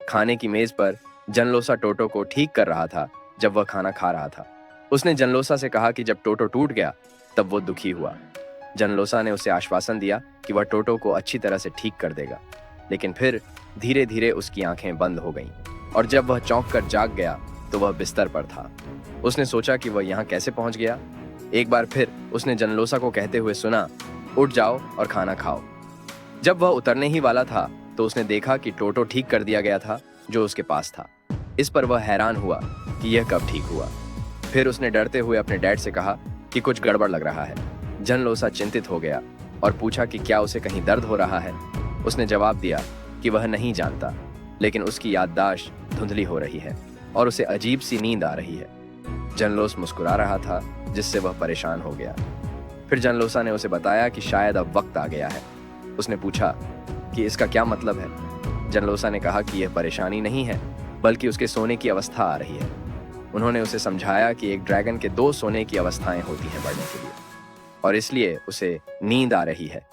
खाने की मेज पर जनलोसा टोटो को ठीक कर रहा था जब वह खाना खा रहा था। उसने जनलोसा से कहा कि जब टोटो टूट गया तब वो दुखी हुआ। जनलोसा ने उसे आश्वासन दिया कि वह टोटो को अच्छी तरह से ठीक कर देगा, लेकिन फिर धीरे धीरे उसकी आंखें बंद हो गईं और जब वह चौंक कर जाग गया तो वह बिस्तर पर था। उसने सोचा कि वह यहाँ कैसे पहुंच गया। एक बार फिर उसने जनलोसा को कहते हुए सुना, उठ जाओ और खाना खाओ। जब वह उतरने ही वाला था तो उसने देखा कि टोटो ठीक कर दिया गया था जो उसके पास था। इस पर वह हैरान हुआ कि यह कब ठीक हुआ। फिर उसने डरते हुए अपने डैड से कहा कि कुछ गड़बड़ लग रहा है। जनलोसा चिंतित हो गया और पूछा कि क्या उसे कहीं दर्द हो रहा है। उसने जवाब दिया कि वह नहीं जानता, लेकिन उसकी याददाश्त धुंधली हो रही है और उसे अजीब सी नींद आ रही है। जनलोस मुस्कुरा रहा था, जिससे वह परेशान हो गया। फिर जनलोसा ने उसे बताया कि शायद अब वक्त आ गया है। उसने पूछा कि इसका क्या मतलब है। जनलोसा ने कहा कि यह परेशानी नहीं है, बल्कि उसके सोने की अवस्था आ रही है। उन्होंने उसे समझाया कि एक ड्रैगन के 2 सोने की अवस्थाएं होती हैं बढ़ने के लिए, और इसलिए उसे नींद आ रही है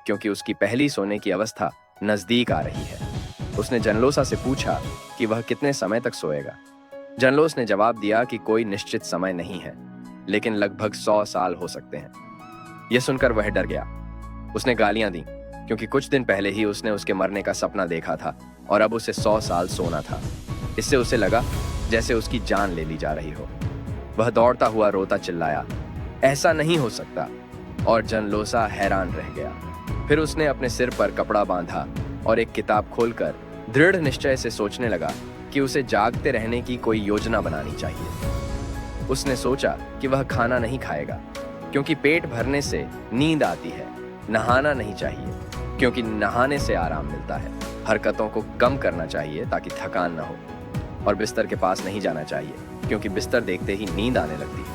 क्योंकि उसकी पहली सोने की अवस्था नजदीक आ रही है। उसने जनलोसा से पूछा कि वह कितने समय तक सोएगा। जनलोस ने जवाब दिया कि कोई निश्चित समय नहीं है, लेकिन लगभग 100 साल हो सकते हैं। यह सुनकर वह डर गया। उसने गालियां दी क्योंकि कुछ दिन पहले ही उसने उसके मरने का सपना देखा था और अब उसे 100 साल सोना था। इससे उसे लगा जैसे उसकी जान ले ली जा रही हो। वह दौड़ता हुआ रोता चिल्लाया, ऐसा नहीं हो सकता, और जनलोसा हैरान रह गया। फिर उसने अपने सिर पर कपड़ा बांधा और एक किताब खोलकर दृढ़ निश्चय से सोचने लगा कि उसे जागते रहने की कोई योजना बनानी चाहिए। उसने सोचा कि वह खाना नहीं खाएगा क्योंकि पेट भरने से नींद आती है। नहाना नहीं चाहिए क्योंकि नहाने से आराम मिलता है। हरकतों को कम करना चाहिए ताकि थकान न हो, और बिस्तर के पास नहीं जाना चाहिए क्योंकि बिस्तर देखते ही नींद आने लगती है।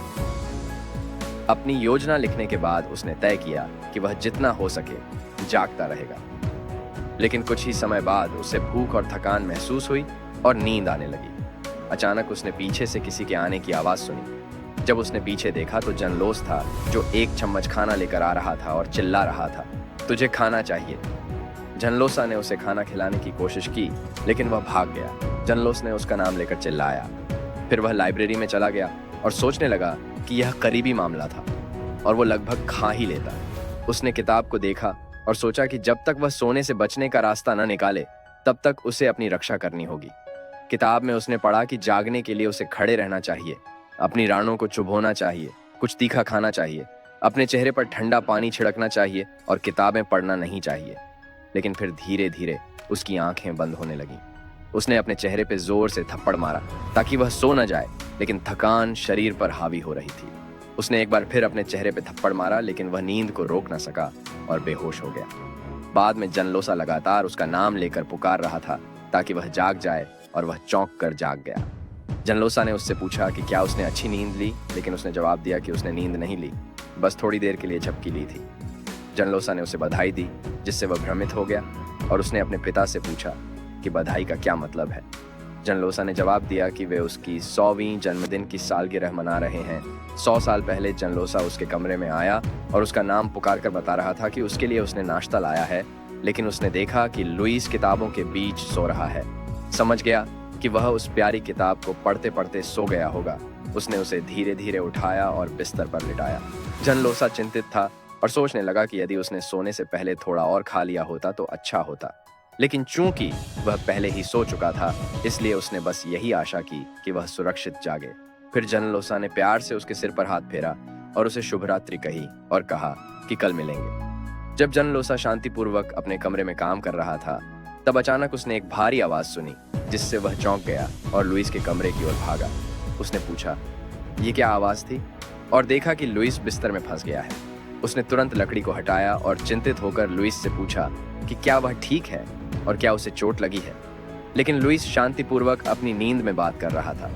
अपनी योजना लिखने के बाद उसने तय किया कि वह जितना हो सके जागता रहेगा। लेकिन कुछ ही समय बाद उसे भूख और थकान महसूस हुई और नींद आने लगी। अचानक उसने पीछे से किसी के आने की आवाज सुनी। जब उसने पीछे देखा तो जनलोस था, जो 1 चम्मच खाना लेकर आ रहा था और चिल्ला रहा था, तुझे खाना चाहिए। जनलोसा ने उसे खाना खिलाने की कोशिश की, लेकिन वह भाग गया। जनलोस ने उसका नाम लेकर चिल्लाया। फिर वह लाइब्रेरी में चला गया और सोचने लगा कि यह करीबी मामला था और वो लगभग खा ही लेता। उसने किताब को देखा और सोचा कि जब तक वह सोने से बचने का रास्ता न निकाले तब तक उसे अपनी रक्षा करनी होगी। किताब में उसने पढ़ा कि जागने के लिए उसे खड़े रहना चाहिए, अपनी रानों को चुभोना चाहिए, कुछ तीखा खाना चाहिए, अपने चेहरे पर ठंडा पानी छिड़कना चाहिए और किताबें पढ़ना नहीं चाहिए। लेकिन फिर धीरे धीरे उसकी आंखें बंद होने लगीं। उसने अपने चेहरे पर जोर से थप्पड़ मारा ताकि वह सो न जाए, लेकिन थकान शरीर पर हावी हो रही थी। उसने एक बार फिर अपने चेहरे पर थप्पड़ मारा, लेकिन वह नींद को रोक न सका और बेहोश हो गया। बाद में जनलोसा लगातार उसका नाम लेकर पुकार रहा था ताकि वह जाग जाए, और वह चौंक कर जाग गया। जनलोसा ने उससे पूछा कि क्या उसने अच्छी नींद ली, लेकिन उसने जवाब दिया कि उसने नींद नहीं ली, बस थोड़ी देर के लिए झपकी ली थी। जनलोसा ने उसे बधाई दी, जिससे वह भ्रमित हो गया, और उसने अपने पिता से पूछा कि बधाई का क्या मतलब है। जनलोसा ने जवाब दिया कि वे उसकी 100वीं जन्मदिन की सालगिरह मना रहे हैं। 100 साल पहले जनलोसा उसके कमरे में आया और उसका नाम पुकार कर बता रहा था कि उसके लिए उसने नाश्ता लाया है, लेकिन उसने देखा कि लुईस किताबों के बीच सो रहा है। समझ गया कि वह उस प्यारी किताब को पढ़ते पढ़ते सो गया होगा। उसने उसे धीरे धीरे उठाया और बिस्तर पर लिटाया। जनलोसा चिंतित था और सोचने लगा कि यदि उसने सोने से पहले थोड़ा और खा लिया होता तो अच्छा होता, लेकिन चूंकि वह पहले ही सो चुका था, इसलिए उसने बस यही आशा की कि वह सुरक्षित जागे। फिर जनलोसा ने प्यार से उसके सिर पर हाथ फेरा और उसे शुभ रात्रि कही और कहा कि कल मिलेंगे। जब जनलोसा शांतिपूर्वक अपने कमरे में काम कर रहा था, तब अचानक उसने एक भारी आवाज सुनी, जिससे वह चौंक गया और लुईस के कमरे की ओर भागा। उसने पूछा, ये क्या आवाज थी, और देखा कि लुईस बिस्तर में फंस गया है। उसने तुरंत लकड़ी को हटाया और चिंतित होकर लुईस से पूछा कि क्या वह ठीक है और क्या उसे चोट लगी है। लेकिन लुईस शांतिपूर्वक अपनी नींद में बात कर रहा था।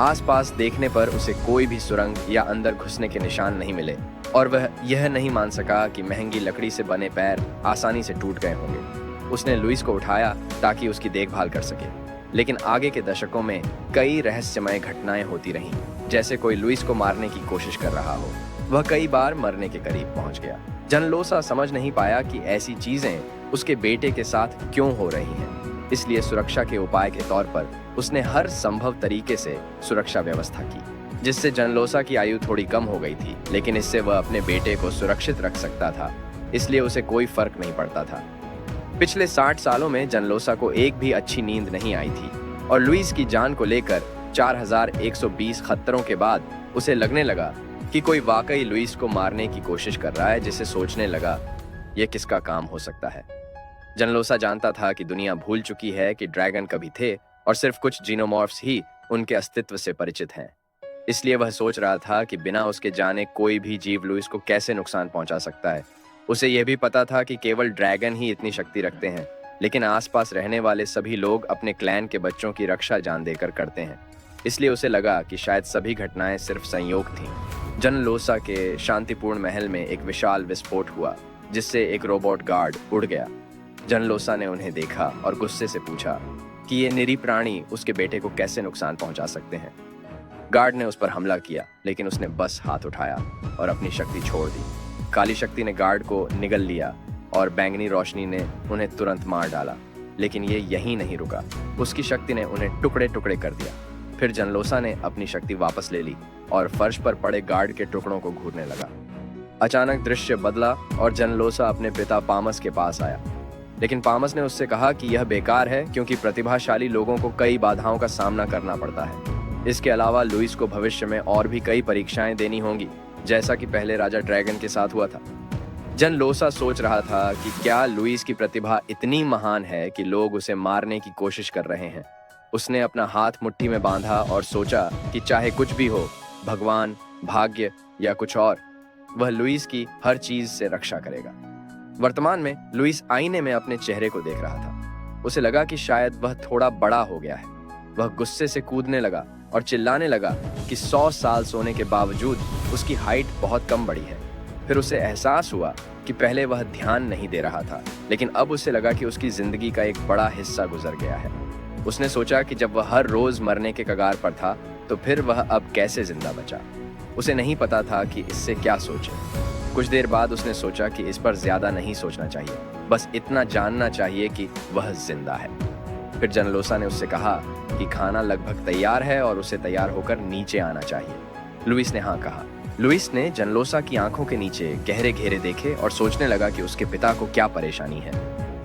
आसपास देखने पर उसे कोई भी सुरंग या अंदर घुसने के निशान नहीं मिले, और वह यह नहीं मान सका कि महंगी लकड़ी से बने पैर आसानी से टूट गए होंगे। उसने लुईस को उठाया ताकि उसकी देखभाल कर सके, लेकिन आगे के दशकों में कई रहस्यमय घटनाएं होती रहीं, जैसे कोई लुईस को मारने की कोशिश कर रहा हो। वह कई बार मरने के करीब पहुंच गया। जनलोसा समझ नहीं पाया कि ऐसी चीजें उसके बेटे के साथ क्यों हो रही हैं। इसलिए सुरक्षा के उपाय के तौर पर उसने हर संभव तरीके से सुरक्षा व्यवस्था की, जिससे जनलोसा की आयु थोड़ी कम हो गई थी, लेकिन इससे वह अपने बेटे को सुरक्षित रख सकता था, इसलिए उसे कोई फर्क नहीं पड़ता था। पिछले 60 सालों में जनलोसा को एक भी अच्छी नींद नहीं आई थी और लुइस की जान को लेकर 4120 खतरों के बाद उसे लगने लगा कि कोई वाकई लुइस को मारने की कोशिश कर रहा है, जिसे सोचने लगा यह किसका काम हो सकता है। जनलोसा जानता था कि दुनिया भूल चुकी है कि ड्रैगन कभी थे और सिर्फ कुछ जीनोमॉर्फ्स ही उनके अस्तित्व से परिचित हैं। इसलिए वह सोच रहा था कि बिना उसके जाने कोई भी जीव लुइस को कैसे नुकसान पहुंचा सकता है। उसे यह भी पता था कि केवल ड्रैगन ही इतनी शक्ति रखते हैं, लेकिन आसपास रहने वाले सभी लोग अपने क्लैन के बच्चों की रक्षा जान देकर करते हैं। इसलिए उसे लगा कि शायद सभी घटनाएं सिर्फ संयोग थीं। जनलोसा के शांतिपूर्ण महल में एक विशाल विस्फोट हुआ, जिससे एक रोबोट गार्ड उड़ गया। जनलोसा ने उन्हें देखा और गुस्से से पूछा कि ये निरीह प्राणी उसके बेटे को कैसे नुकसान पहुंचा सकते हैं। गार्ड ने उस पर हमला किया, लेकिन उसने बस हाथ उठाया और अपनी शक्ति छोड़ दी। काली शक्ति ने गार्ड को निगल लिया और बैंगनी रोशनी ने उन्हें तुरंत मार डाला, लेकिन ये यहीं नहीं रुका। उसकी शक्ति ने उन्हें टुकड़े टुकड़े कर दिया। फिर जनलोसा ने अपनी शक्ति वापस ले ली और फर्श पर पड़े गार्ड के टुकड़ों को घूरने लगा। अचानक दृश्य बदला और जनलोसा अपने पिता पामस के पास आया, लेकिन पामस ने उससे कहा कि यह बेकार है, क्योंकि प्रतिभाशाली लोगों को कई बाधाओं का सामना करना पड़ता है। इसके अलावा लुइस को भविष्य में और भी कई परीक्षाएं देनी होंगी, जैसा कि पहले राजा ड्रैगन के साथ हुआ था। जनलोसा सोच रहा था कि क्या लुइस की प्रतिभा इतनी महान है कि लोग उसे मारने की कोशिश कर रहे हैं। उसने अपना हाथ मुट्ठी में बांधा और सोचा कि चाहे कुछ भी हो, भगवान, भाग्य या कुछ और, वह लुइस की हर चीज से रक्षा करेगा। वर्तमान में लुइस आईने में अपने चेहरे को देख रहा था। उसे लगा कि शायद वह थोड़ा बड़ा हो गया है। वह गुस्से से कूदने लगा और चिल्लाने लगा कि 100 साल सोने के बावजूद उसकी हाइट बहुत कम बढ़ी है। फिर उसे एहसास हुआ कि पहले वह ध्यान नहीं दे रहा था, लेकिन अब उसे लगा कि उसकी जिंदगी का एक बड़ा हिस्सा गुजर गया है। उसने सोचा कि जब वह हर रोज मरने के कगार पर था, तो फिर वह अब कैसे जिंदा बचा। उसे नहीं पता था कि इससे क्या सोचे। कुछ देर बाद उसने सोचा कि इस पर ज्यादा नहीं सोचना चाहिए, बस इतना जानना चाहिए कि वह जिंदा है। फिर जनलोसा ने उससे कहा कि खाना लगभग तैयार है और उसे तैयार होकर नीचे आना चाहिए। लुइस ने हाँ कहा। लुइस ने जनलोसा की आंखों के नीचे गहरे घेरे देखे और सोचने लगा कि उसके पिता को क्या परेशानी है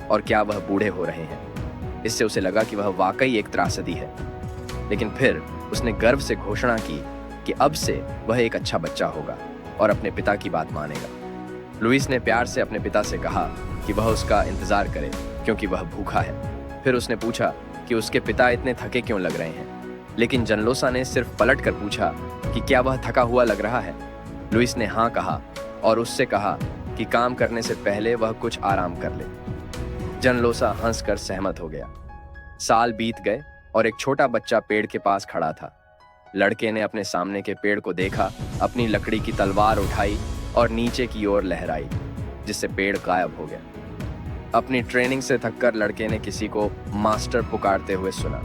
और क्या वह बूढ़े हो रहे हैं। इससे उसे लगा कि वह वाकई एक त्रासदी है। लेकिन फिर उसने गर्व से घोषणा की कि अब से वह एक अच्छा बच्चा होगा और अपने पिता की बात मानेगा। लुइस ने प्यार से अपने पिता से कहा कि वह उसका इंतजार करे, क्योंकि वह भूखा है। फिर उसने पूछा कि उसके पिता इतने थके क्यों लग रहे हैं, लेकिन जनलोसा ने सिर्फ पलट कर पूछा कि क्या वह थका हुआ लग रहा है। लुइस ने हाँ कहा और उससे कहा कि काम करने से पहले वह कुछ आराम कर ले। जनलोसा हंसकर सहमत हो गया। साल बीत गए और एक छोटा बच्चा पेड़ के पास खड़ा था। लड़के ने अपने सामने के पेड़ को देखा, अपनी लकड़ी की तलवार उठाई और नीचे की ओर लहराई, जिससे पेड़ गायब हो गया। अपनी ट्रेनिंग से थककर लड़के ने किसी को मास्टर पुकारते हुए सुना।